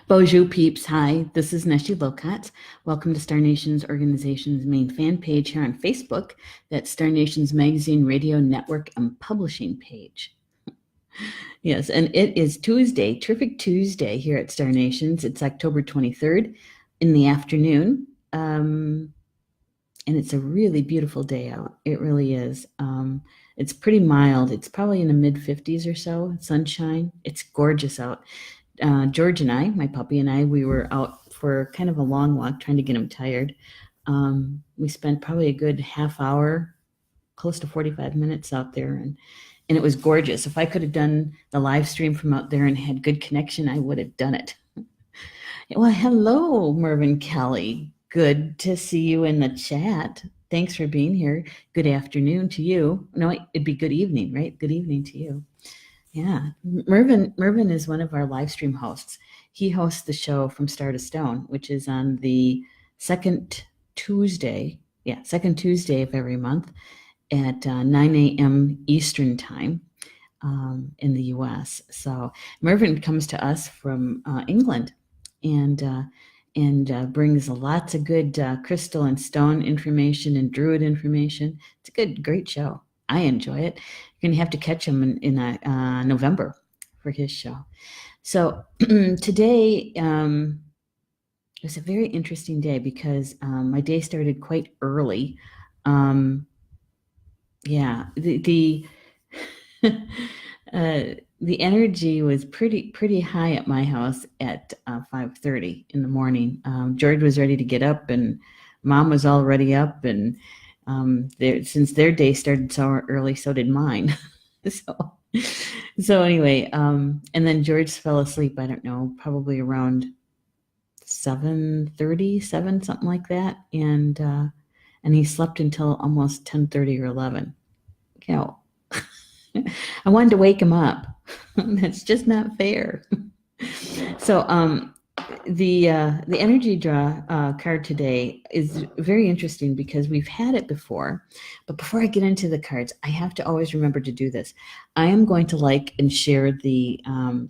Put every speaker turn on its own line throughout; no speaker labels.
Bonjour peeps, hi, this is Neshi Locott. Welcome to Star Nation's organization's main fan page here on Facebook. That's Star Nation's magazine, radio, network, and publishing page. Yes, and it is Tuesday, terrific Tuesday here at Star Nation's. It's October 23rd in the afternoon, and it's a really beautiful day out. It really is. It's pretty mild. It's probably in the mid-50s or so, sunshine. It's gorgeous out. George and I, my puppy and I, we were out for kind of a long walk trying to get him tired. We spent probably a good half hour, close to 45 minutes out there, and it was gorgeous. If I could have done the live stream from out there and had good connection, I would have done it. Well, hello, Mervyn Kelly. Good to see you in the chat. Thanks for being here. Good afternoon to you. No, it'd be good evening, right? Good evening to you. Yeah, Mervyn is one of our live stream hosts. He hosts the show From Star to Stone, which is on the second Tuesday of every month at 9 a.m. Eastern time in the U.S. So Mervyn comes to us from England and brings lots of good crystal and stone information and druid information. It's a great show. I enjoy it. You're going to have to catch him in November for his show. So today it was a very interesting day because my day started quite early. The the energy was pretty high at my house at 5:30 in the morning. George was ready to get up, and Mom was already up, and since their day started so early, so did mine. so anyway, and then George fell asleep. I don't know, probably around 7:30, something like that, and he slept until almost 10:30 or 11. You know, I wanted to wake him up. That's just not fair. So the energy draw card today is very interesting because we've had it before. But before I get into the cards, I have to always remember to do this. I am going to like and share the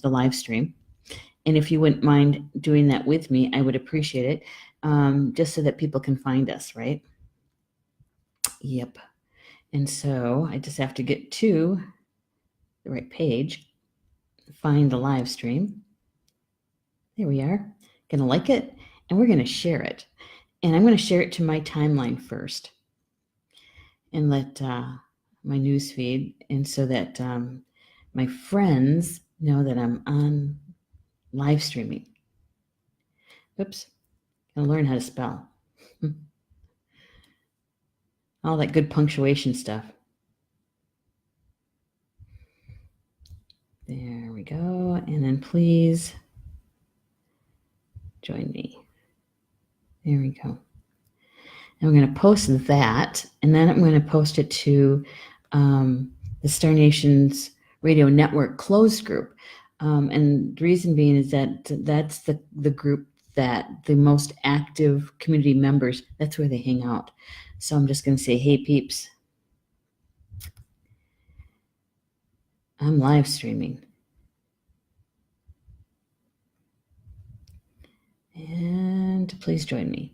live stream. And if you wouldn't mind doing that with me, I would appreciate it, just so that people can find us, right? Yep. And so I just have to get to the right page, find the live stream. There we are. Going to like it, and we're going to share it. And I'm going to share it to my timeline first and let my news feed, and so that my friends know that I'm on live streaming. Oops. Going to learn how to spell. All that good punctuation stuff. There we go. And then please join me. There we go. And we're going to post that, and then I'm going to post it to the Star Nation's radio network closed group. And the reason being is that that's the group that the most active community members, that's where they hang out. So I'm just going to say, hey, peeps, I'm live streaming. And please join me.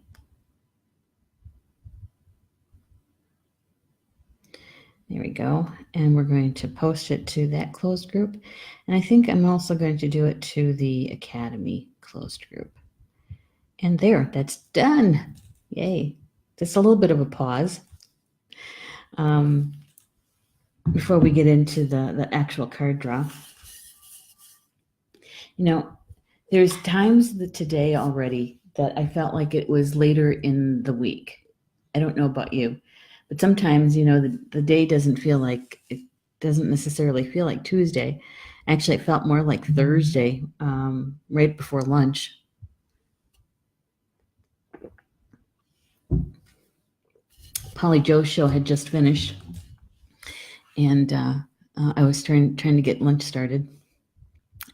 There we go. And we're going to post it to that closed group. And I think I'm also going to do it to the Academy closed group. And there, that's done. Yay. Just a little bit of a pause before we get into the actual card draw. You know, there's times today already that I felt like it was later in the week. I don't know about you, but sometimes, the day doesn't necessarily feel like Tuesday. Actually, it felt more like Thursday, right before lunch. Polly Joe's show had just finished, and I was trying to get lunch started,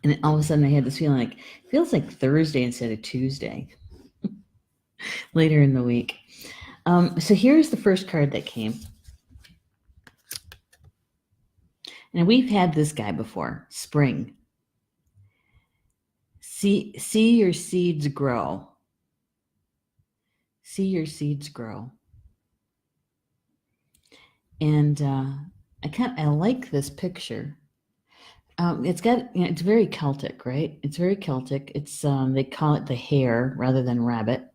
and all of a sudden I had this feeling like it feels like Thursday instead of Tuesday. Later in the week. So here's the first card that came. And we've had this guy before, Spring. See your seeds grow. See your seeds grow. And I like this picture. It's got, it's very Celtic, right? It's very Celtic. It's they call it the hare rather than rabbit.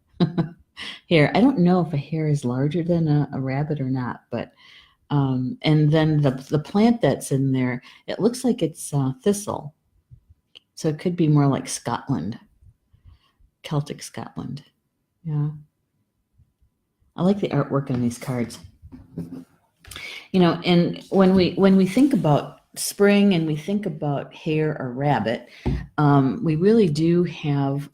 Hare. I don't know if a hare is larger than a rabbit or not, but and then the plant that's in there, it looks like it's thistle, so it could be more like Scotland, Celtic Scotland. Yeah, I like the artwork on these cards. And when we think about spring and we think about hare or rabbit, we really do have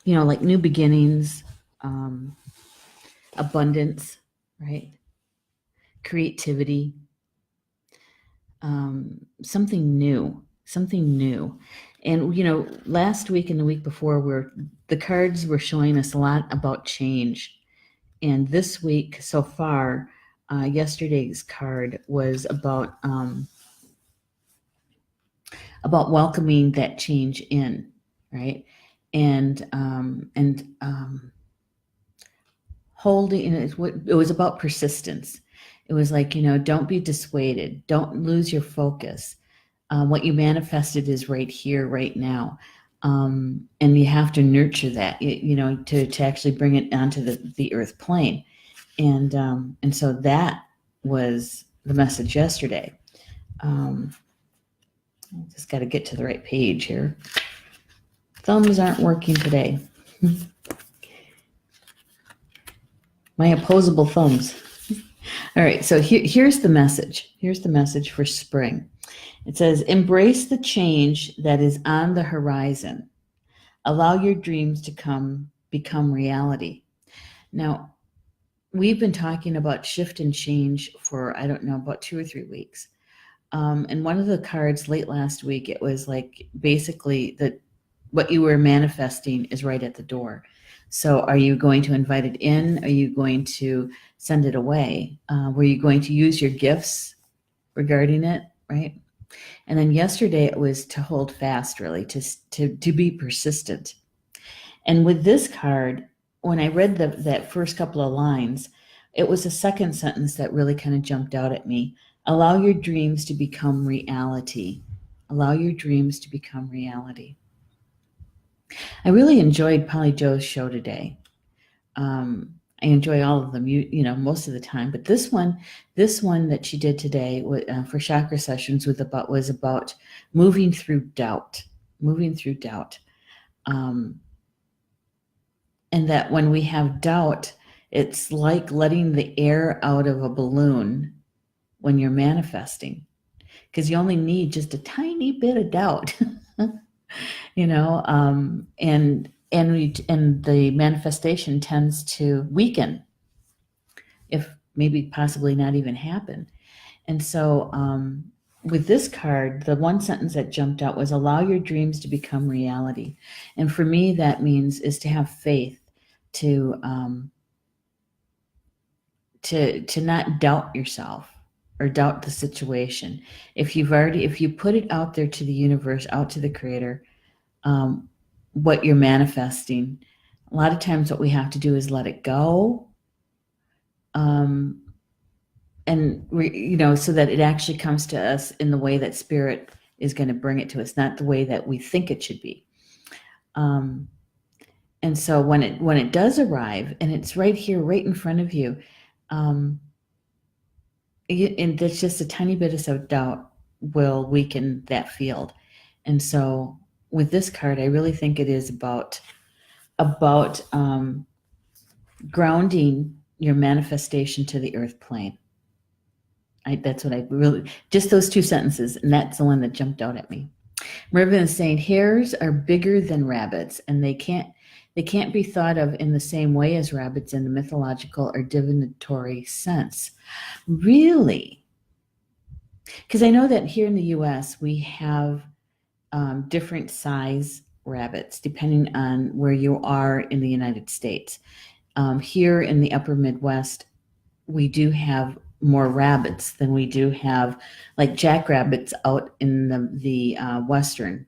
like new beginnings, abundance, right? Creativity, something new. And last week and the week before, the cards were showing us a lot about change. And this week so far, yesterday's card was about welcoming that change in, right? And holding. And it was about persistence. It was like, don't be dissuaded. Don't lose your focus. What you manifested is right here, right now. And you have to nurture that, to actually bring it onto the earth plane. And so that was the message yesterday. Just got to get to the right page here. Thumbs aren't working today. My opposable thumbs. All right, so here's the message. Here's the message for spring. It says, embrace the change that is on the horizon. Allow your dreams to become reality. Now, we've been talking about shift and change for, I don't know, about 2 or 3 weeks. And one of the cards late last week, it was like basically that what you were manifesting is right at the door. So are you going to invite it in? Are you going to send it away? Were you going to use your gifts regarding it, right? And then yesterday it was to hold fast, really, to be persistent. And with this card, when I read that first couple of lines, it was the second sentence that really kind of jumped out at me. Allow your dreams to become reality. Allow your dreams to become reality. I really enjoyed Polly Joe's show today. I enjoy all of them, most of the time. But this one that she did today for chakra sessions was about moving through doubt, and that when we have doubt, it's like letting the air out of a balloon when you're manifesting, because you only need just a tiny bit of doubt, and the manifestation tends to weaken, if maybe possibly not even happen. And so with this card, the one sentence that jumped out was, allow your dreams to become reality. And for me, that means is to have faith, to not doubt yourself or doubt the situation. If you put it out there to the universe, out to the creator, what you're manifesting, a lot of times what we have to do is let it go, and so that it actually comes to us in the way that spirit is going to bring it to us, not the way that we think it should be. And so when it does arrive and it's right here, right in front of you, and there's just a tiny bit of self-doubt will weaken that field. And so with this card, I really think it is about grounding your manifestation to the earth plane. That's what I really, just those 2 sentences, and that's the one that jumped out at me. Mervyn is saying, hares are bigger than rabbits, and they can't be thought of in the same way as rabbits in the mythological or divinatory sense. Really? Because I know that here in the U.S., we have different size rabbits depending on where you are in the United States. Here in the upper Midwest, we do have more rabbits than we do have like jackrabbits out in the western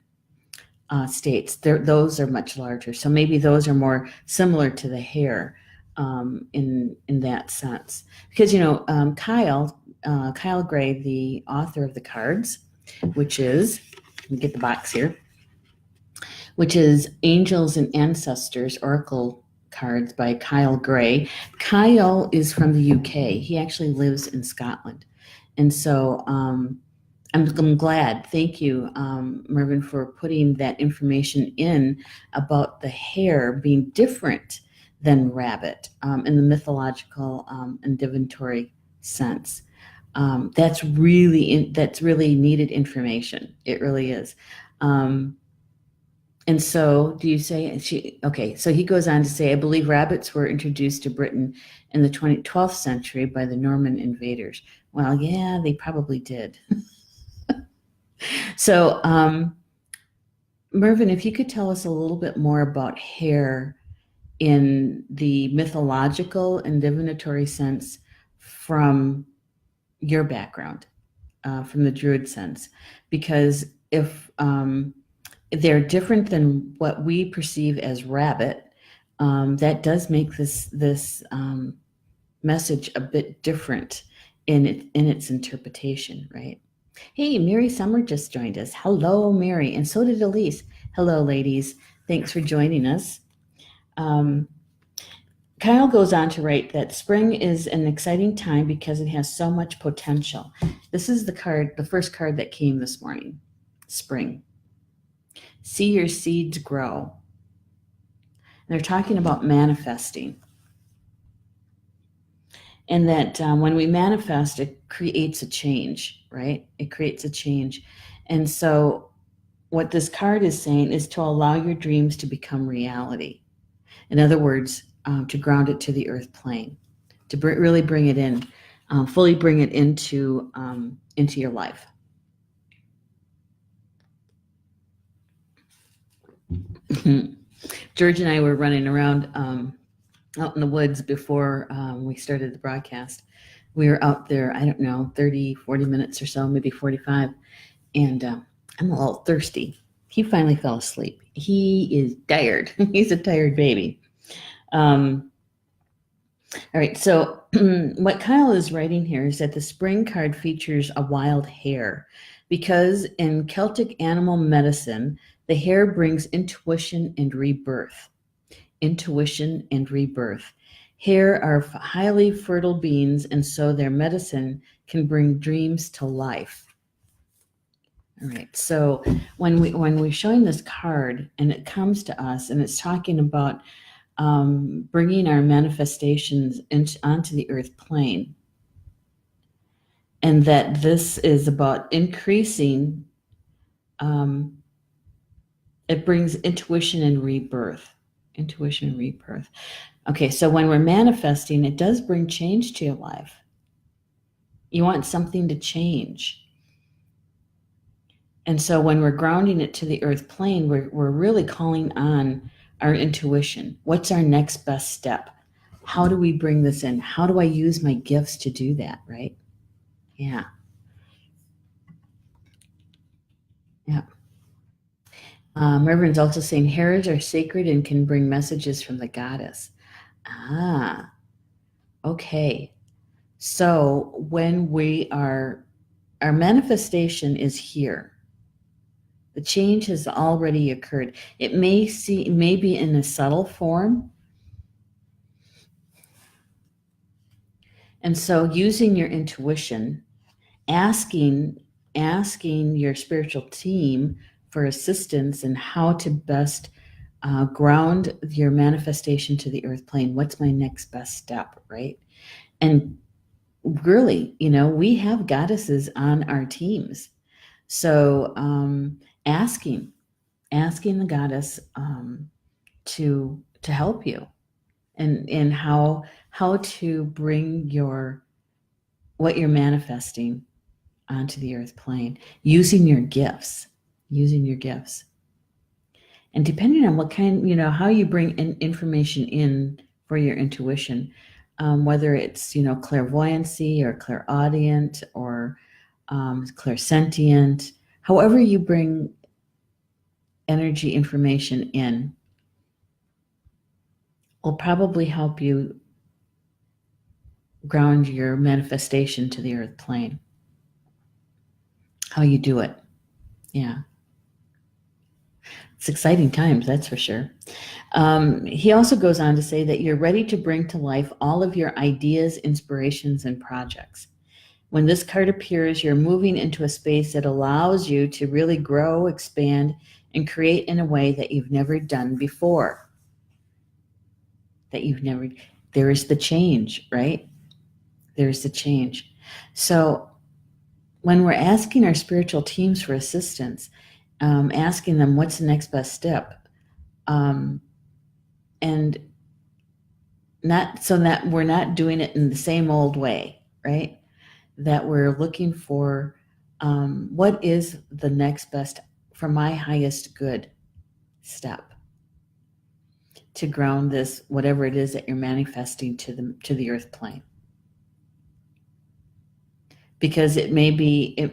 states. Those are much larger, so maybe those are more similar to the hare in that sense. Because Kyle Gray, the author of the cards, which is, let me get the box here, which is Angels and Ancestors Oracle cards by Kyle Gray. Kyle is from the UK. He actually lives in Scotland, and so I'm glad. Thank you, Mervyn, for putting that information in about the hare being different than rabbit in the mythological and divinatory sense. That's really needed information. It really is. And so, do you say she? Okay, so he goes on to say, I believe rabbits were introduced to Britain in the 12th century by the Norman invaders. Well, yeah, they probably did. So, Mervyn, if you could tell us a little bit more about hare in the mythological and divinatory sense from your background, from the Druid sense, because if they're different than what we perceive as rabbit, that does make this message a bit different in its interpretation, right? Hey, Mary Summer just joined us. Hello, Mary, and so did Elise. Hello, ladies. Thanks for joining us. Kyle goes on to write that spring is an exciting time because it has so much potential. This is the first card that came this morning. Spring. See your seeds grow. And they're talking about manifesting. And that when we manifest, it creates a change, right? It creates a change. And so what this card is saying is to allow your dreams to become reality. In other words, to ground it to the earth plane, to really bring it in, fully bring it into your life. George and I were running around out in the woods before we started the broadcast. We were out there, I don't know, 30, 40 minutes or so, maybe 45. And I'm a little thirsty. He finally fell asleep. He is tired. He's a tired baby. All right, so what Kyle is writing here is that the spring card features a wild hare because in Celtic animal medicine, the hare brings intuition and rebirth. Intuition and rebirth. Hare are highly fertile beings, and so their medicine can bring dreams to life. All right, so when we're showing this card and it comes to us and it's talking about bringing our manifestations onto the earth plane, and that this is about increasing, it brings intuition and rebirth. Intuition and rebirth. Okay, so when we're manifesting, it does bring change to your life. You want something to change. And so when we're grounding it to the earth plane, we're really calling on our intuition. What's our next best step? How do we bring this in? How do I use my gifts to do that, right? Yeah. Yeah. Reverend's also saying hares are sacred and can bring messages from the goddess. Ah, okay. So when our manifestation is here. The change has already occurred. It may be in a subtle form. And so using your intuition, asking your spiritual team for assistance in how to best ground your manifestation to the earth plane. What's my next best step, right? And really, we have goddesses on our teams. So asking the goddess to help you and how to bring what you're manifesting onto the earth plane using your gifts. And depending on what kind, how you bring information in for your intuition, whether it's, clairvoyancy or clairaudient or clairsentient, however you bring energy information in will probably help you ground your manifestation to the earth plane. How you do it. Yeah. It's exciting times, that's for sure. He also goes on to say that you're ready to bring to life all of your ideas, inspirations, and projects. When this card appears, you're moving into a space that allows you to really grow, expand, and create in a way that you've never done before. There is the change, right? There's the change. So when we're asking our spiritual teams for assistance, asking them what's the next best step, and not so that we're not doing it in the same old way, right? That we're looking for what is the next best for my highest good step to ground this, whatever it is that you're manifesting to the earth plane. Because it may be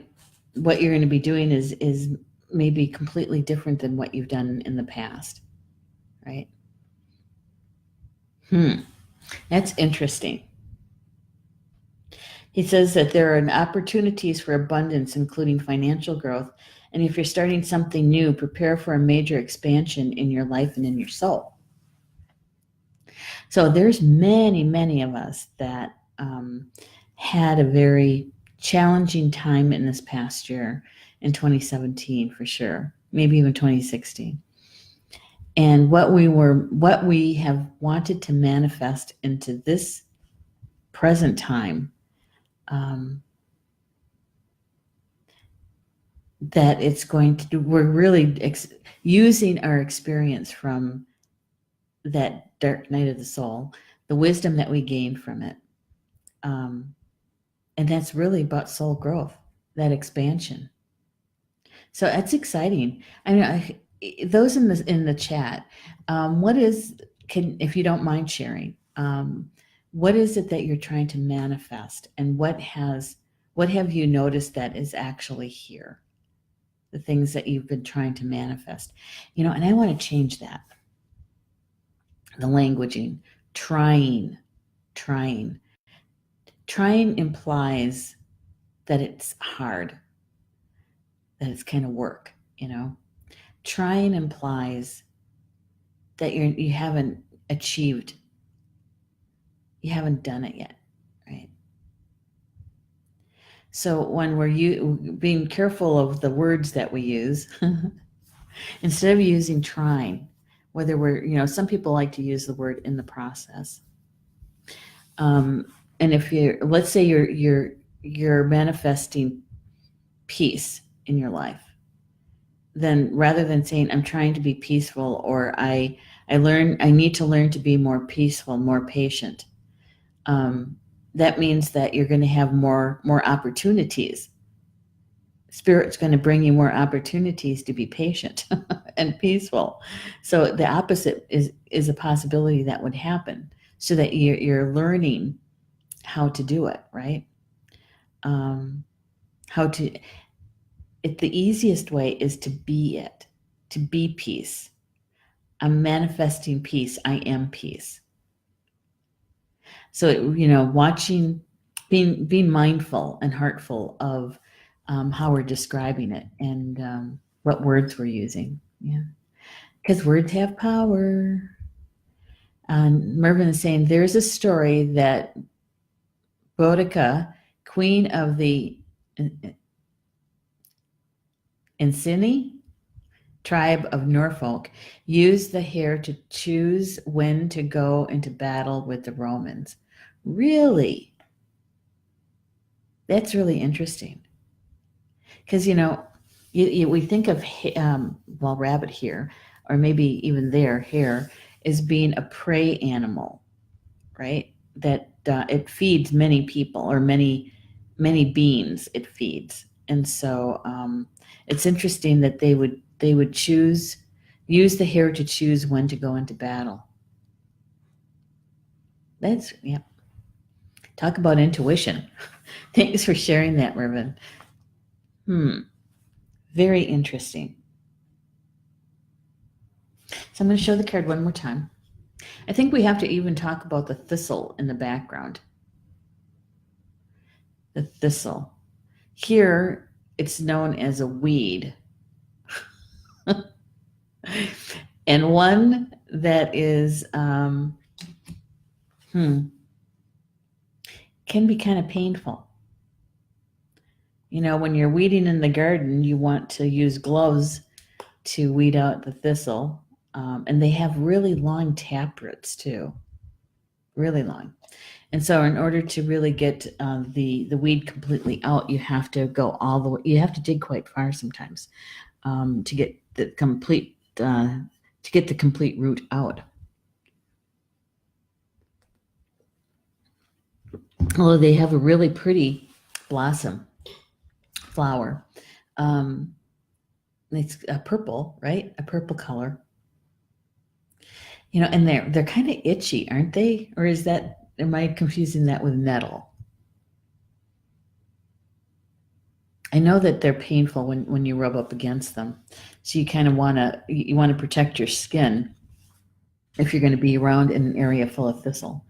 what you're going to be doing is maybe completely different than what you've done in the past, right? That's interesting. He says that there are opportunities for abundance, including financial growth. And if you're starting something new, prepare for a major expansion in your life and in your soul. So there's many, many of us that had a very challenging time in this past year, in 2017 for sure, maybe even 2016. And what we have wanted to manifest into this present time, that it's going to, we're really using our experience from that dark night of the soul, the wisdom that we gained from it. And that's really about soul growth, that expansion. So that's exciting. I mean, those in the chat, if you don't mind sharing, what is it that you're trying to manifest, and what have you noticed that is actually here? The things that you've been trying to manifest, and I want to change that. The languaging, trying implies that it's hard, that it's kind of work, Trying implies that you haven't achieved, you haven't done it yet, right? So when we're being careful of the words that we use, instead of using trying, whether we're, some people like to use the word in the process. And if let's say you're manifesting peace in your life, then rather than saying I'm trying to be peaceful, or I need to learn to be more peaceful, more patient, that means that you're going to have more opportunities. Spirit's going to bring you more opportunities to be patient and peaceful. So the opposite is a possibility that would happen, so that you're learning how to do it, right? The easiest way is to be peace. I'm manifesting peace. I am peace. So, being mindful and heartful of how we're describing it, and what words we're using. Yeah, because words have power. Mervyn is saying there's a story that Boudica, queen of the Iceni tribe of Norfolk, used the hair to choose when to go into battle with the Romans. Really? That's really interesting. Because, we think of, rabbit hair, or maybe even their hair, as being a prey animal, right? That it feeds many people, or many, many beings it feeds. And so it's interesting that they would use the hair to choose when to go into battle. Talk about intuition. Thanks for sharing that, Mervyn. Very interesting. So I'm going to show the card one more time. I think we have to even talk about the thistle in the background. The thistle. Here, it's known as a weed. And one that is, can be kind of painful. You know, when you're weeding in the garden, you want to use gloves to weed out the thistle. And they have really long taproots too, really long. And so in order to really get the weed completely out, you have to go all the way, you have to dig quite far sometimes to get the complete root out. Although they have a really pretty flower. It's a purple, right? A purple color. You know, and they're kind of itchy, aren't they? Or am I confusing that with nettle? I know that they're painful when you rub up against them. So you kind of want to protect your skin if you're going to be around in an area full of thistle.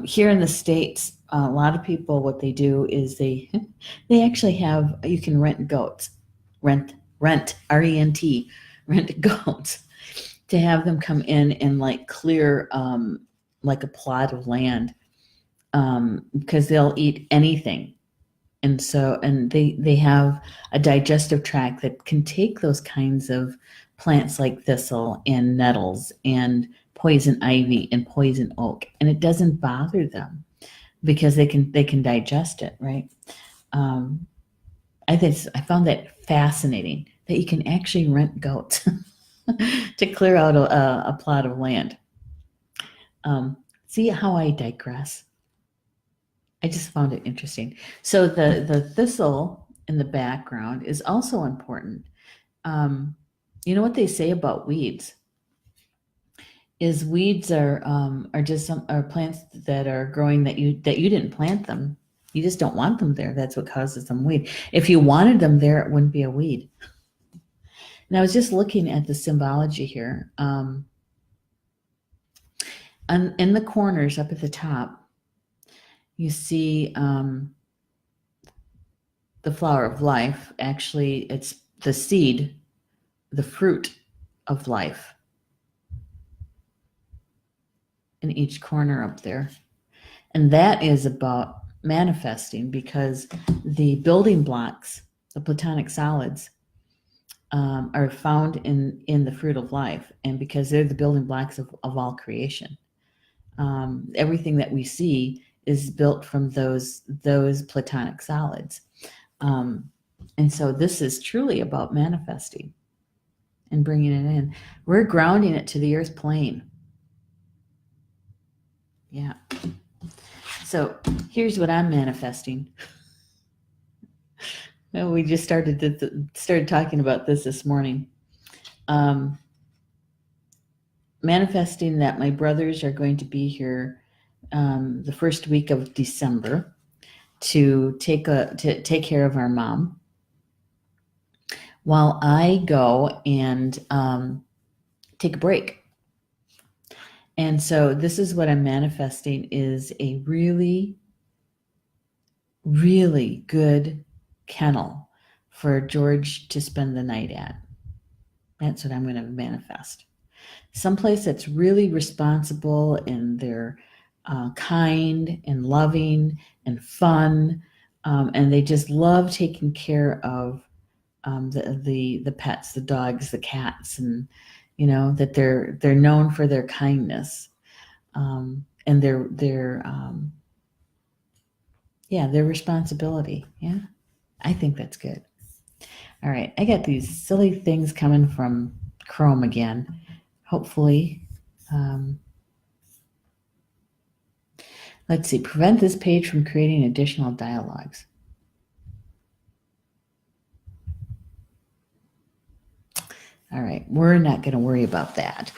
Here in the States, a lot of people, what they do is they actually have, you can rent goats, rent, R-E-N-T, rent goats to have them come in and like clear like a plot of land because they'll eat anything. And so, and they have a digestive tract that can take those kinds of plants like thistle and nettles and poison ivy and poison oak, and it doesn't bother them because they can digest it, right? I found that fascinating that you can actually rent goats to clear out a plot of land. See how I digress? I just found it interesting. So the thistle in the background is also important. You know what they say about weeds is weeds are just are plants that are growing that you didn't plant them. You just don't want them there. That's what causes them weed. If you wanted them there, it wouldn't be a weed. And I was just looking at the symbology here. In the corners up at the top, you see the flower of life. Actually, it's the seed, the fruit of life in each corner up there. And that is about manifesting because the building blocks, the platonic solids, are found in the fruit of life. And because they're the building blocks of all creation. Everything that we see is built from those platonic solids. And so this is truly about manifesting and bringing it in. We're grounding it to the earth plane. Yeah. So here's what I'm manifesting. Well, we just started talking about this morning. Manifesting that my brothers are going to be here the first week of December to take care of our mom while I go and take a break. And so this is what I'm manifesting is a really, really good kennel for George to spend the night at. That's what I'm going to manifest. Someplace that's really responsible and they're kind and loving and fun, and they just love taking care of the pets, the dogs, the cats, and you know that they're known for their kindness and their responsibility. Yeah, I think that's good. All right, I got these silly things coming from Chrome again. Hopefully, let's see, prevent this page from creating additional dialogues. All right, we're not going to worry about that.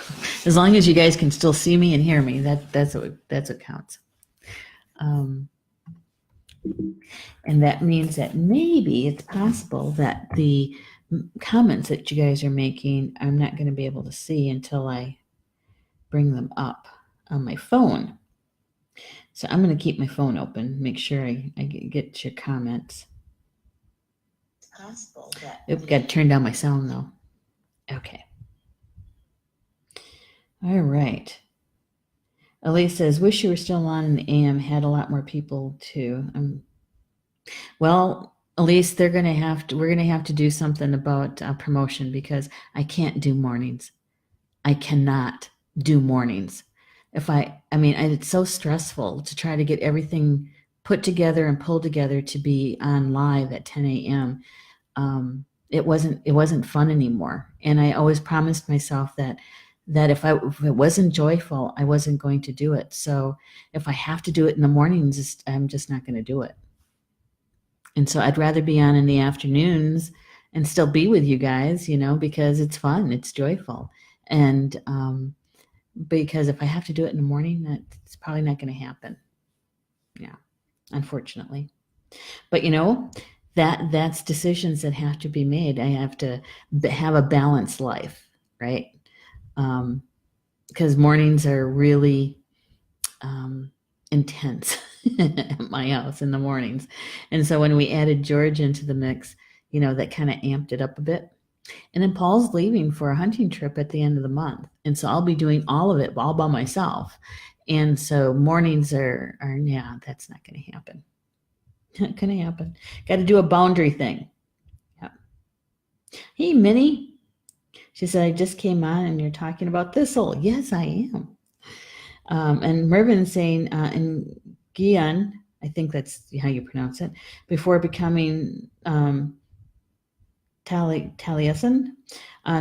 As long as you guys can still see me and hear me, that's what counts. And that means that maybe it's possible that the comments that you guys are making, I'm not going to be able to see until I bring them up on my phone. So I'm going to keep my phone open, make sure I get your comments. It's possible that. Oops, got to turn down my sound though. Okay. All right. Elise says, wish you were still on in the AM, had a lot more people too. Well, Elise, we're going to have to do something about promotion because I can't do mornings. I cannot do mornings. It's so stressful to try to get everything put together and pulled together to be on live at 10 a.m. It wasn't fun anymore. And I always promised myself that if it wasn't joyful, I wasn't going to do it. So if I have to do it in the mornings, I'm just not going to do it. And so I'd rather be on in the afternoons and still be with you guys, because it's fun, it's joyful. And because if I have to do it in the morning, that's probably not going to happen. Yeah, unfortunately. But that's decisions that have to be made. I have to have a balanced life, right? Because mornings are really intense at my house in the mornings. And so when we added George into the mix, that kind of amped it up a bit. And then Paul's leaving for a hunting trip at the end of the month. And so I'll be doing all of it all by myself. And so mornings are that's not going to happen. Not going to happen. Got to do a boundary thing. Yep. Hey, Minnie. She said, I just came on and you're talking about thistle. Yes, I am. And Mervyn saying, in Guion, I think that's how you pronounce it, before becoming Taliesin,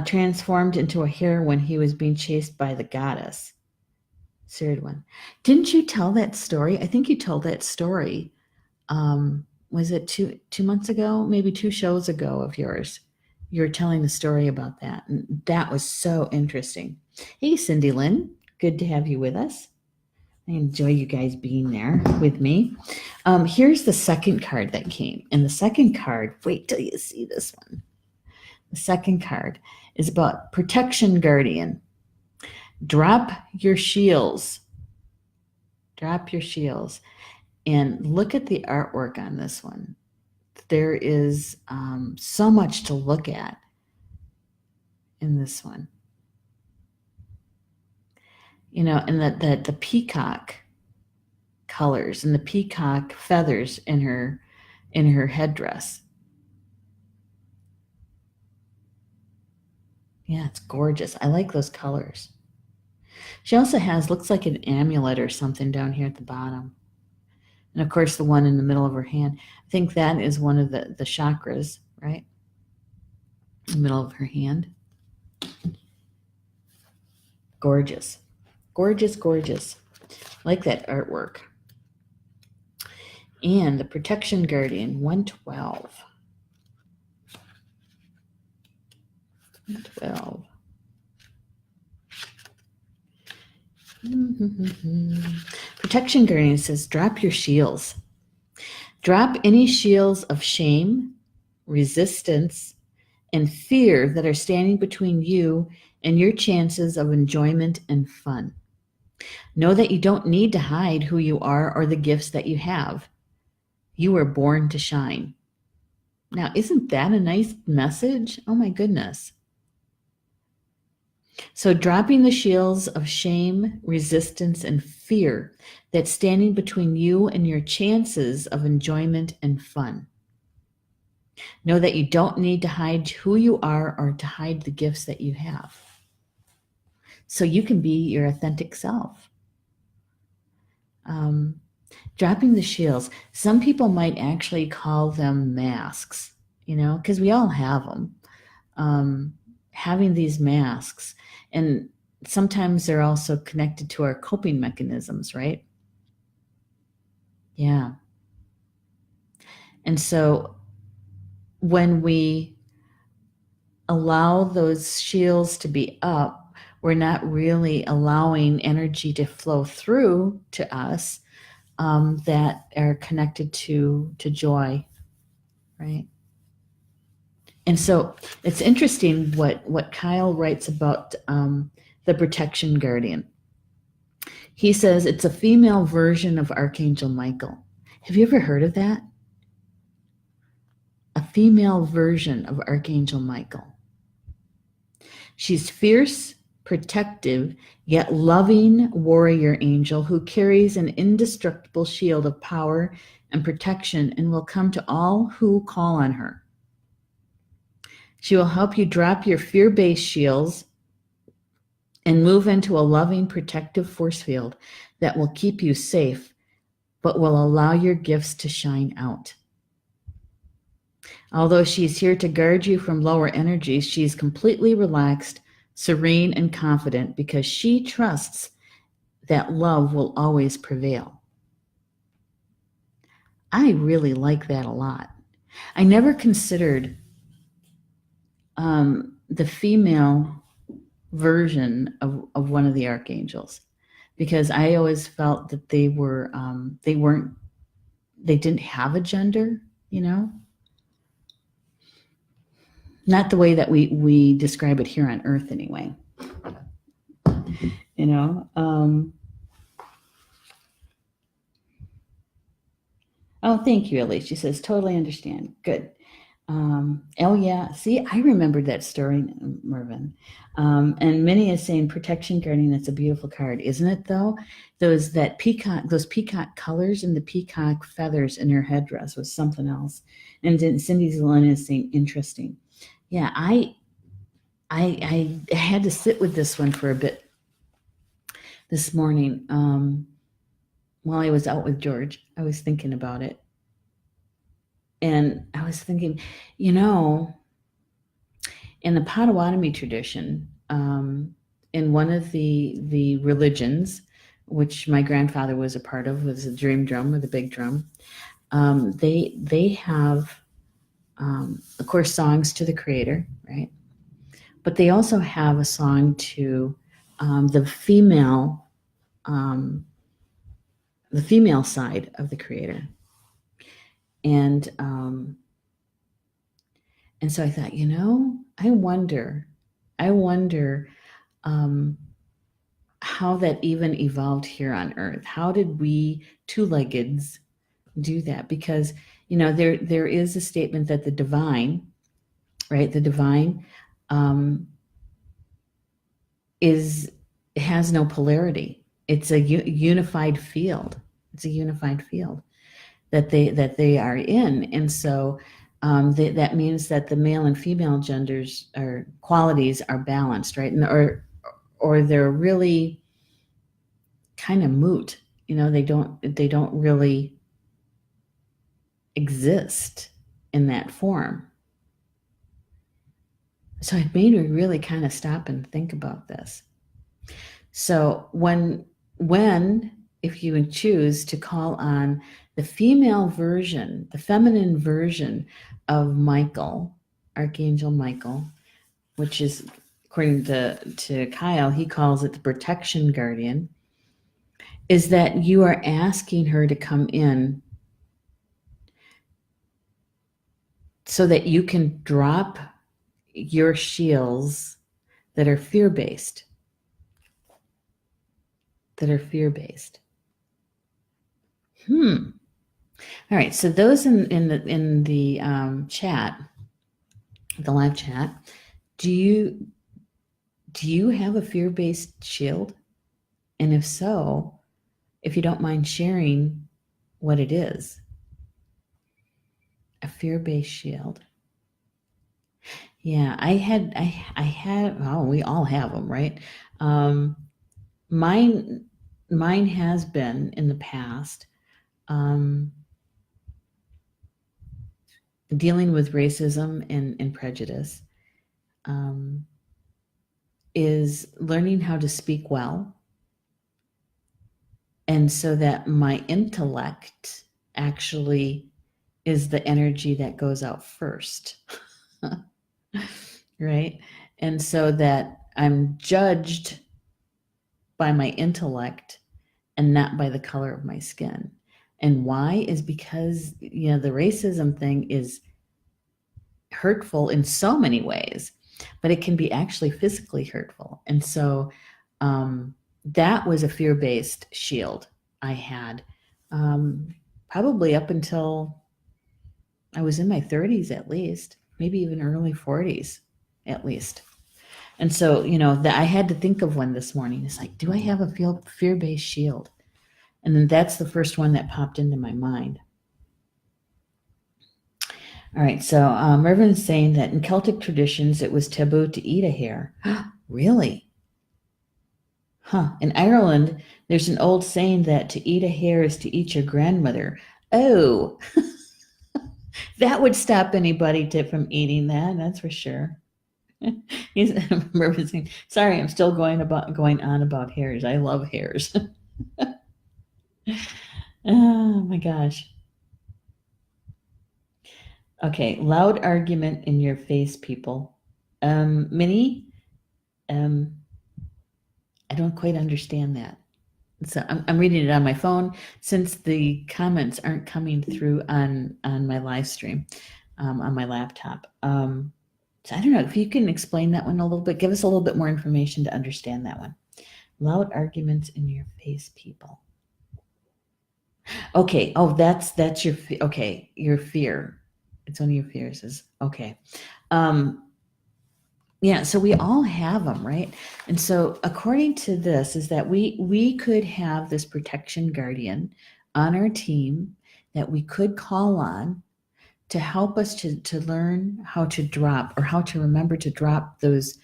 transformed into a hare when he was being chased by the goddess. Siridwan. Didn't you tell that story? I think you told that story. Was it two months ago? Maybe 2 shows ago of yours. You were telling the story about that. And that was so interesting. Hey, Cindy Lynn. Good to have you with us. I enjoy you guys being there with me. Here's the second card that came. And the second card, wait till you see this one. The second card is about Protection Guardian. Drop your shields. Drop your shields. And look at the artwork on this one. There is so much to look at in this one. And the peacock colors and the peacock feathers in her headdress. Yeah, it's gorgeous. I like those colors. She also looks like an amulet or something down here at the bottom. And of course, the one in the middle of her hand. I think that is one of the chakras, right? In the middle of her hand. Gorgeous. Gorgeous, gorgeous. Like that artwork. And the Protection Guardian, 112. 112. Protection Guardian says, drop your shields. Drop any shields of shame, resistance, and fear that are standing between you and your chances of enjoyment and fun. Know that you don't need to hide who you are or the gifts that you have. You were born to shine. Now, isn't that a nice message? Oh my goodness. So dropping the shields of shame, resistance, and fear that's standing between you and your chances of enjoyment and fun. Know that you don't need to hide who you are or to hide the gifts that you have. So you can be your authentic self. Dropping the shields. Some people might actually call them masks, because we all have them. Having these masks. And sometimes they're also connected to our coping mechanisms, right? Yeah. And so when we allow those shields to be up, we're not really allowing energy to flow through to us that are connected to joy, right? And so it's interesting what Kyle writes about the protection guardian. He says it's a female version of Archangel Michael. Have you ever heard of that? A female version of Archangel Michael. She's fierce, protective, yet loving warrior angel who carries an indestructible shield of power and protection and will come to all who call on her. She will help you drop your fear-based shields and move into a loving, protective force field that will keep you safe, but will allow your gifts to shine out. Although she's here to guard you from lower energies, she's completely relaxed, serene, and confident because she trusts that love will always prevail. I really like that a lot. I never considered the female version of one of the archangels because I always felt that they didn't have a gender, you know? Not the way that we describe it here on Earth anyway. You know? Oh, thank you, Elise. She says, totally understand. Good. Oh, yeah. See, I remembered that story, Mervyn. And Minnie is saying protection guardian. That's a beautiful card, isn't it, though? Those peacock colors and the peacock feathers in her headdress was something else. And then Cindy Zelena is saying interesting. Yeah, I had to sit with this one for a bit this morning. While I was out with George, I was thinking about it. And I was thinking, you know, in the Potawatomi tradition, in one of the religions, which my grandfather was a part of, was the dream drum or the big drum, they have, of course, songs to the Creator, right? But they also have a song to the female side of the Creator. And so I thought, you know, I wonder how that even evolved here on Earth. How did we two-leggeds do that? Because, you know, there is a statement that the divine, right? The divine has no polarity. It's a unified field. It's a unified field that they are in, and so that means that the male and female genders or qualities are balanced, right? And or they're really kind of moot. You know, they don't really exist in that form. So it made me really kind of stop and think about this. So when if you would choose to call on the female version, the feminine version of Michael, Archangel Michael, which is, according to Kyle, he calls it the protection guardian, is that you are asking her to come in so that you can drop your shields that are fear-based. All right, so those in the chat, the live chat, do you have a fear-based shield? And if so, if you don't mind sharing what it is. A fear-based shield. Yeah, I had, well, we all have them, right? Mine has been in the past dealing with racism and prejudice, is learning how to speak well. And so that my intellect actually is the energy that goes out first, right? And so that I'm judged by my intellect and not by the color of my skin. And why is because, the racism thing is hurtful in so many ways, but it can be actually physically hurtful. And so that was a fear-based shield I had, probably up until I was in my 30s at least, maybe even early 40s at least. And so, that I had to think of one this morning. It's like, do I have a fear-based shield? And then that's the first one that popped into my mind. All right, so Mervin's saying that in Celtic traditions, it was taboo to eat a hare. Really? Huh. In Ireland, there's an old saying that to eat a hare is to eat your grandmother. Oh, that would stop anybody from eating that, that's for sure. Mervin's saying, sorry, I'm still going on about hares. I love hares. Oh my gosh. Okay, loud argument in your face, people. Minnie, I don't quite understand that. So I'm reading it on my phone since the comments aren't coming through on my live stream on my laptop. So I don't know if you can explain that one a little bit. Give us a little bit more information to understand that one. Loud arguments in your face, people. Okay. Oh, that's your okay. Your fear. It's one of your fears. Is okay. Yeah, so we all have them, right? And so according to this is that we could have this protection guardian on our team that we could call on to help us to learn how to drop or how to remember to drop those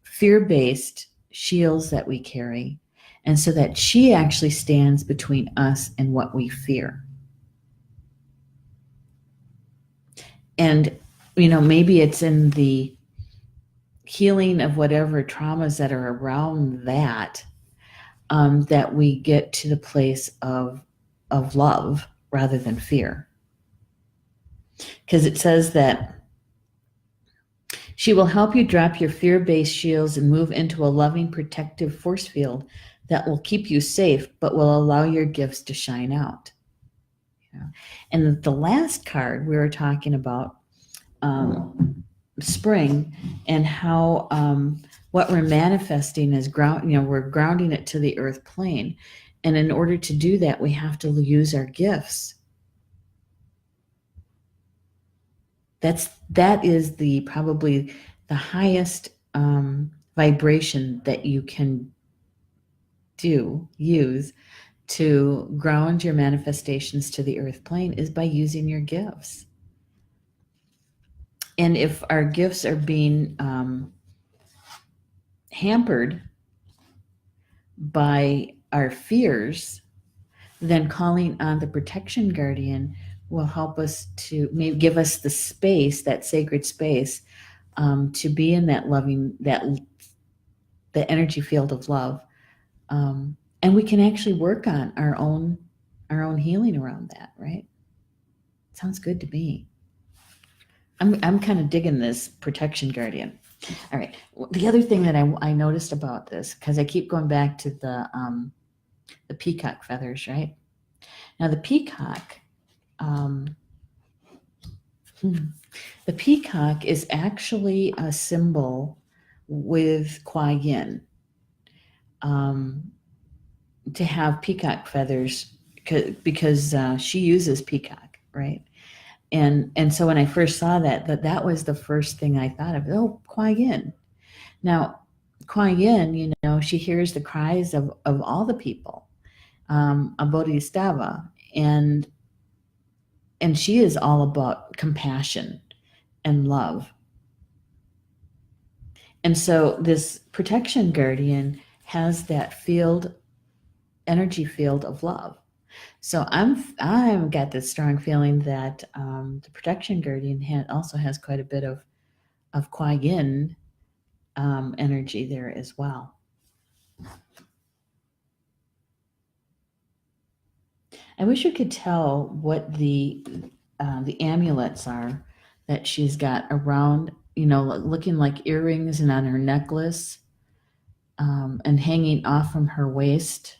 fear-based shields that we carry. And so that she actually stands between us and what we fear. And maybe it's in the healing of whatever traumas that are around that, that we get to the place of love rather than fear. Because it says that she will help you drop your fear-based shields and move into a loving, protective force field that will keep you safe, but will allow your gifts to shine out. And the last card we were talking about, spring, and how what we're manifesting is we're grounding it to the earth plane, and in order to do that we have to use our gifts. That is probably the highest vibration that you can use to ground your manifestations to the earth plane is by using your gifts. And if our gifts are being hampered by our fears, then calling on the protection guardian will help us to maybe give us the space, that sacred space, to be in that loving, the energy field of love. And we can actually work on our own healing around that, right? Sounds good to me. I'm kind of digging this protection guardian. All right. The other thing that I noticed about this, because I keep going back to the peacock feathers, right? Now the peacock is actually a symbol with Kuai Yin. To have peacock feathers because she uses peacock, right? And so when I first saw that was the first thing I thought of. Oh, Kuai Yin. Now, Kuai Yin, she hears the cries of all the people, a bodhisattva, and she is all about compassion and love. And so this protection guardian has that energy field of love. So I've got this strong feeling that the protection guardian also has quite a bit of Kuai Yin energy there as well. I wish you could tell what the amulets are that she's got around, looking like earrings and on her necklace, and hanging off from her waist.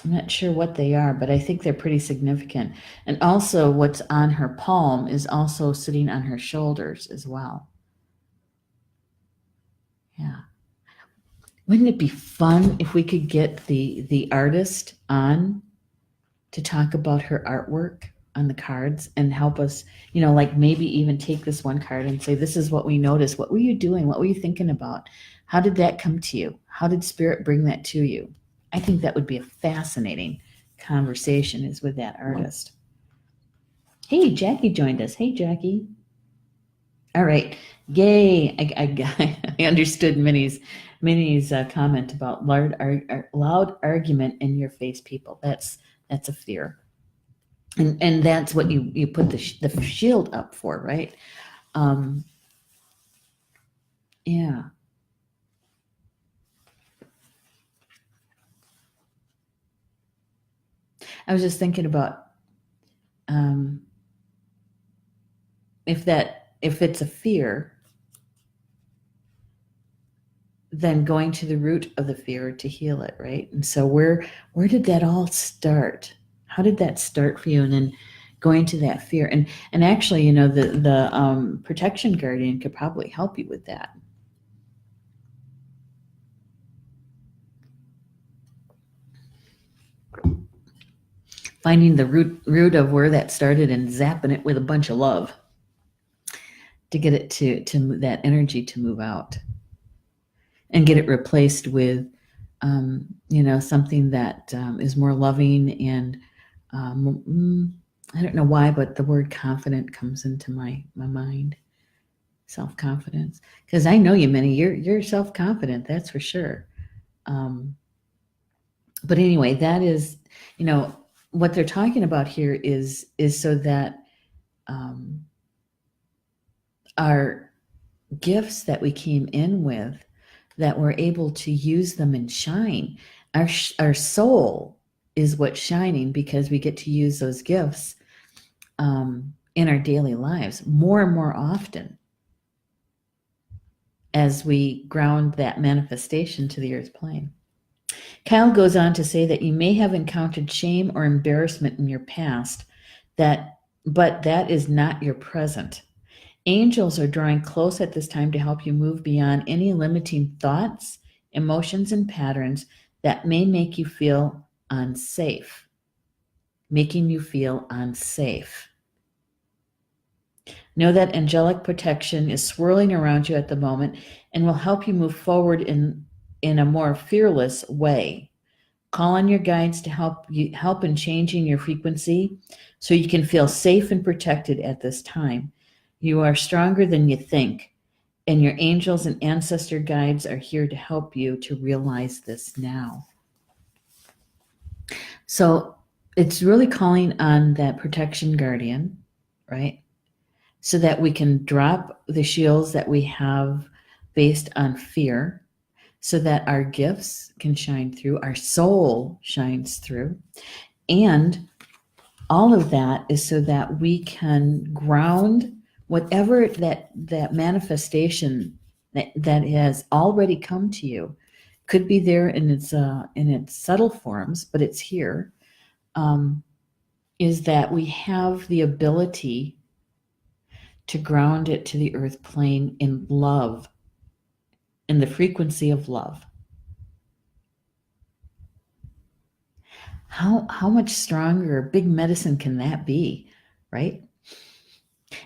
I'm not sure what they are, but I think they're pretty significant. And also what's on her palm is also sitting on her shoulders as well. Yeah. Wouldn't it be fun if we could get the artist on to talk about her artwork on the cards and help us, like maybe even take this one card and say, this is what we noticed. What were you doing? What were you thinking about? How did that come to you? How did Spirit bring that to you? I think that would be a fascinating conversation is with that artist. Hey, Jackie joined us. Hey, Jackie. All right. Yay. I understood Minnie's comment about loud argument in your face people. That's a fear. And that's what you put the shield up for, right? Yeah. I was just thinking about if it's a fear, then going to the root of the fear to heal it, right? And so where did that all start? How did that start for you? And then going to that fear, and actually, the protection guardian could probably help you with that. Finding the root of where that started and zapping it with a bunch of love to get it to that energy to move out and get it replaced with something that is more loving. And I don't know why, but the word confident comes into my mind. Self-confidence, because I know you, Minnie. You're self-confident, that's for sure. But anyway, that is, what they're talking about here is so that our gifts that we came in with, that we're able to use them and shine. Our soul is what's shining because we get to use those gifts in our daily lives more and more often as we ground that manifestation to the earth plane. Kyle goes on to say that you may have encountered shame or embarrassment in your past, but that is not your present. Angels are drawing close at this time to help you move beyond any limiting thoughts, emotions, and patterns that may make you feel unsafe. Making you feel unsafe. Know that angelic protection is swirling around you at the moment and will help you move forward in a more fearless way. Call on your guides to help in changing your frequency so you can feel safe and protected at this time. You are stronger than you think, and your angels and ancestor guides are here to help you to realize this now. So it's really calling on that protection guardian, right? So that we can drop the shields that we have based on fear, so that our gifts can shine through, our soul shines through. And all of that is so that we can ground whatever that manifestation that has already come to you. Could be there in its subtle forms, but it's here. Is that we have the ability to ground it to the earth plane in love, in the frequency of love. How much stronger big medicine can that be, right?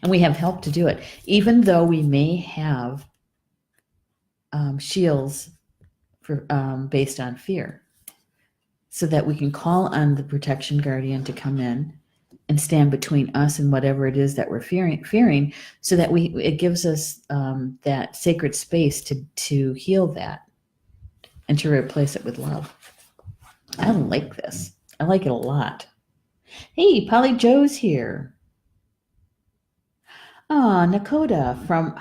And we have help to do it, even though we may have shields for based on fear, so that we can call on the protection guardian to come in and stand between us and whatever it is that we're fearing, so that it gives us that sacred space to heal that and to replace it with love. I like this. I like it a lot. Hey, Polly Joe's here. Nakota from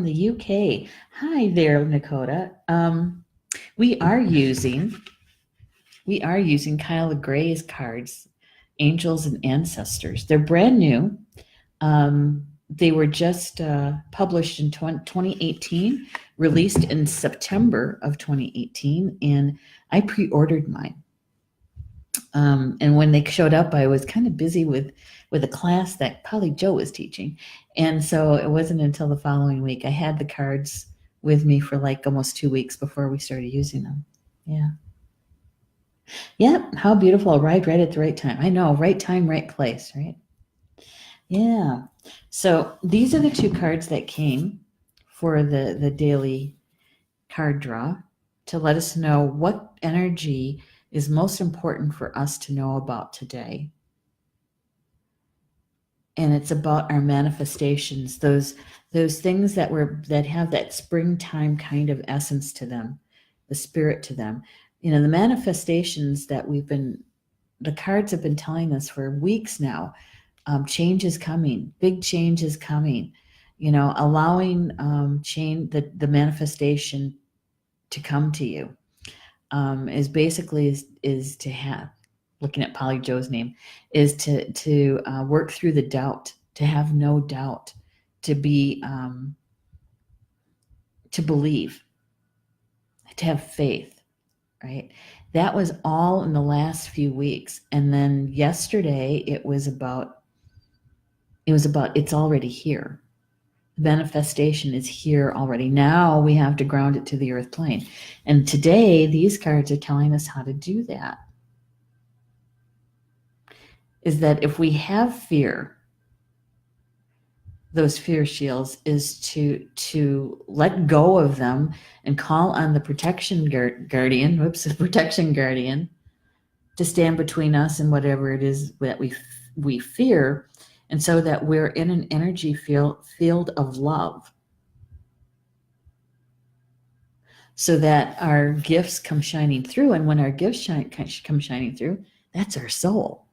the UK. Hi there, Nakota. We are using Kyla Gray's cards, Angels and Ancestors. They're brand new. They were just published in 2018, released in September of 2018, and I pre-ordered mine. And when they showed up, I was kind of busy with a class that Polly Joe was teaching. And so it wasn't until the following week I had the cards with me for like almost 2 weeks before we started using them. Yeah. Yep. How beautiful. Arrived right at the right time. I know. Right time, right place, right? Yeah. So these are the 2 cards that came for the daily card draw to let us know what energy is most important for us to know about today. And it's about our manifestations, those things that have that springtime kind of essence to them, the spirit to them. The manifestations that the cards have been telling us for weeks now. Change is coming, big change is coming. Allowing change, the manifestation to come to you, is basically is to have, looking at Polly Joe's name, is to work through the doubt, to have no doubt, to be to believe, to have faith, right? That was all in the last few weeks. And then yesterday it was about it's already here. The manifestation is here already. Now we have to ground it to the earth plane. And today these cards are telling us how to do that. Is that if we have fear, those fear shields, is to let go of them and call on the protection guardian, the protection guardian, to stand between us and whatever it is that we fear, and so that we're in an energy field of love, so that our gifts come shining through. And when our gifts come shining through, that's our soul.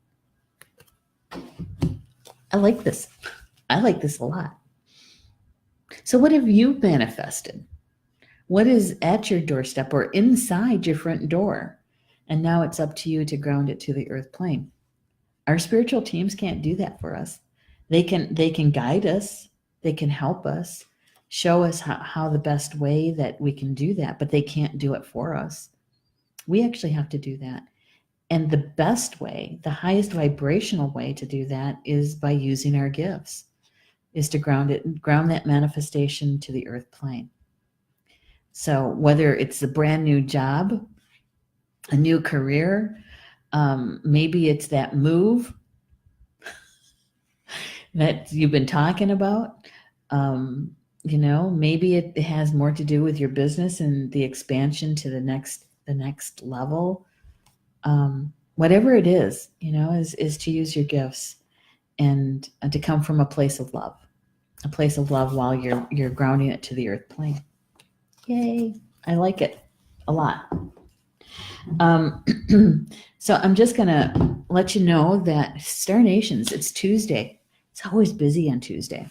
I like this. I like this a lot. So what have you manifested? What is at your doorstep or inside your front door? And now it's up to you to ground it to the earth plane. Our spiritual teams can't do that for us. They can guide us. They can help us, show us how the best way that we can do that, but they can't do it for us. We actually have to do that. And the best way, the highest vibrational way to do that is by using our gifts, is to ground that manifestation to the earth plane. So whether it's a brand new job, a new career, maybe it's that move that you've been talking about. Maybe it has more to do with your business and the expansion to the next level. Whatever it is, is to use your gifts and to come from a place of love while you're grounding it to the earth plane. Yay. I like it a lot. So I'm just going to let you know that Star Nations, it's Tuesday. It's always busy on Tuesday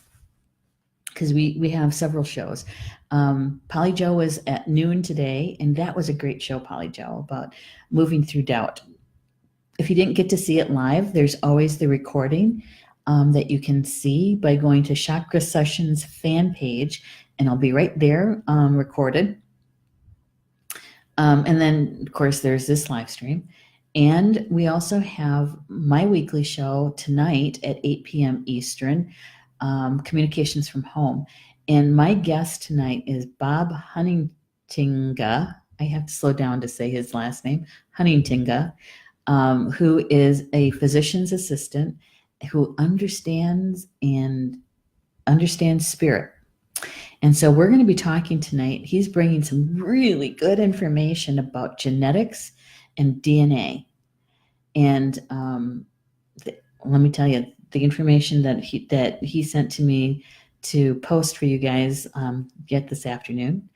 because we have several shows. Polly Joe was at noon today, and that was a great show, Polly Joe, about moving through doubt. If you didn't get to see it live, there's always the recording that you can see by going to Chakra Sessions fan page, and I'll be right there recorded. And then, of course, there's this live stream. And we also have my weekly show tonight at 8 p.m. Eastern, Communications from Home. And my guest tonight is Bob Huntingtinga. I have to slow down to say his last name, Huntingtinga, who is a physician's assistant who understands spirit. And so we're going to be talking tonight. He's bringing some really good information about genetics and DNA. And let me tell you, the information that he sent to me to post for you guys yet this afternoon.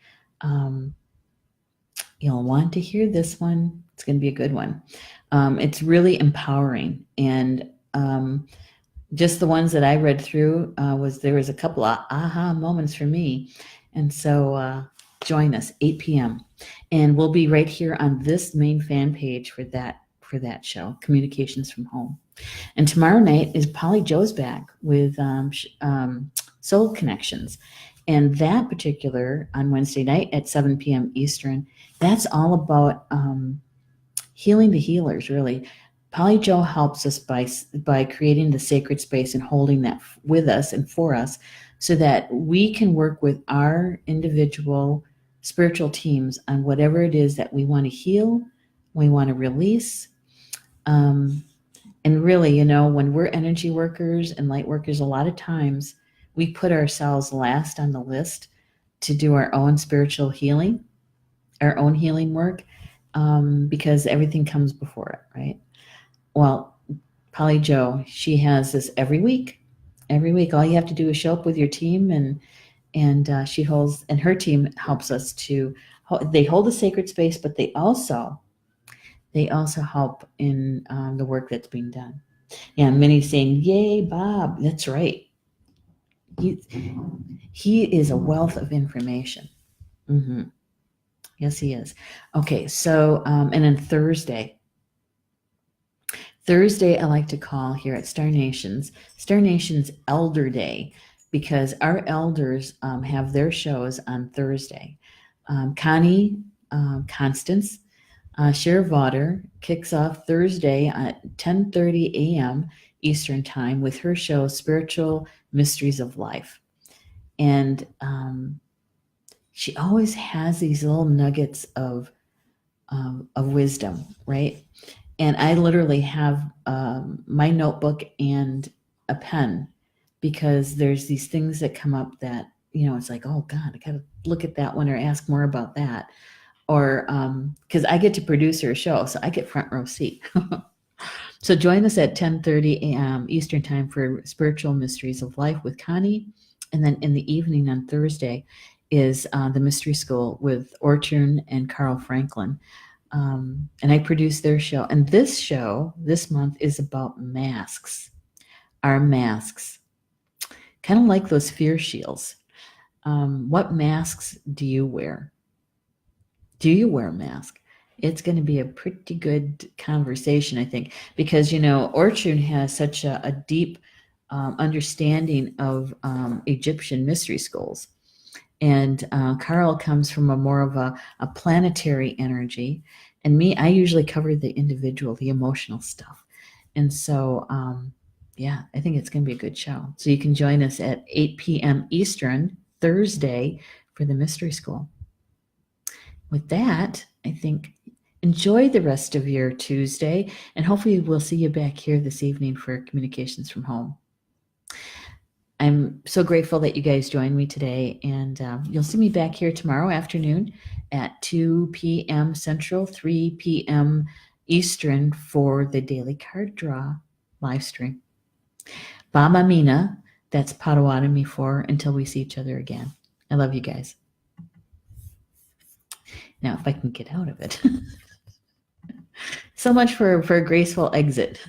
You'll want to hear this one. It's going to be a good one. It's really empowering. And just the ones that I read through, there was a couple of aha moments for me. And so join us 8 p.m. And we'll be right here on this main fan page for that show, Communications from Home. And tomorrow night is Polly Joe's back with Soul Connections. And that particular, on Wednesday night at 7 p.m. Eastern, that's all about healing the healers, really. Polly Joe helps us by creating the sacred space and holding that with us and for us so that we can work with our individual spiritual teams on whatever it is that we want to heal, we want to release. And really, when we're energy workers and light workers, a lot of times we put ourselves last on the list to do our own spiritual healing, our own healing work, because everything comes before it, right? Well, Polly Joe, she has this every week. Every week, all you have to do is show up with your team, and she holds, and her team helps us to. They hold a sacred space, but they also help in the work that's being done. Yeah, Minnie's saying, "Yay, Bob!" That's right. He is a wealth of information. Mm-hmm. Yes, he is. Okay, so and then Thursday, I like to call here at Star Nations Elder Day, because our elders have their shows on Thursday. Connie Constance Shearwater kicks off Thursday at 10:30 a.m. Eastern Time with her show Spiritual Mysteries of Life. And she always has these little nuggets of wisdom, right? And I literally have my notebook and a pen, because there's these things that come up that, it's like, oh God, I got to look at that one or ask more about that. Or because I get to produce her show, so I get front row seat. So join us at 10:30 a.m. Eastern Time for Spiritual Mysteries of Life with Connie. And then in the evening on Thursday is the Mystery School with Orchard and Carl Franklin. And I produce their show. And this show this month is about masks, our masks, kind of like those fear shields. What masks do you wear? Do you wear a mask? It's going to be a pretty good conversation, I think, because, Orchard has such a deep understanding of Egyptian mystery schools. And Carl comes from a more of a planetary energy. And me, I usually cover the individual, the emotional stuff. And so, yeah, I think it's going to be a good show. So you can join us at 8 p.m. Eastern Thursday for the Mystery School. With that, I think enjoy the rest of your Tuesday, and hopefully we'll see you back here this evening for Communications from Home. I'm so grateful that you guys joined me today, and you'll see me back here tomorrow afternoon at 2 p.m. Central, 3 p.m. Eastern for the Daily Card Draw live stream. Bama Mina, that's Potawatomi for until we see each other again. I love you guys. Now, if I can get out of it. So much for a graceful exit.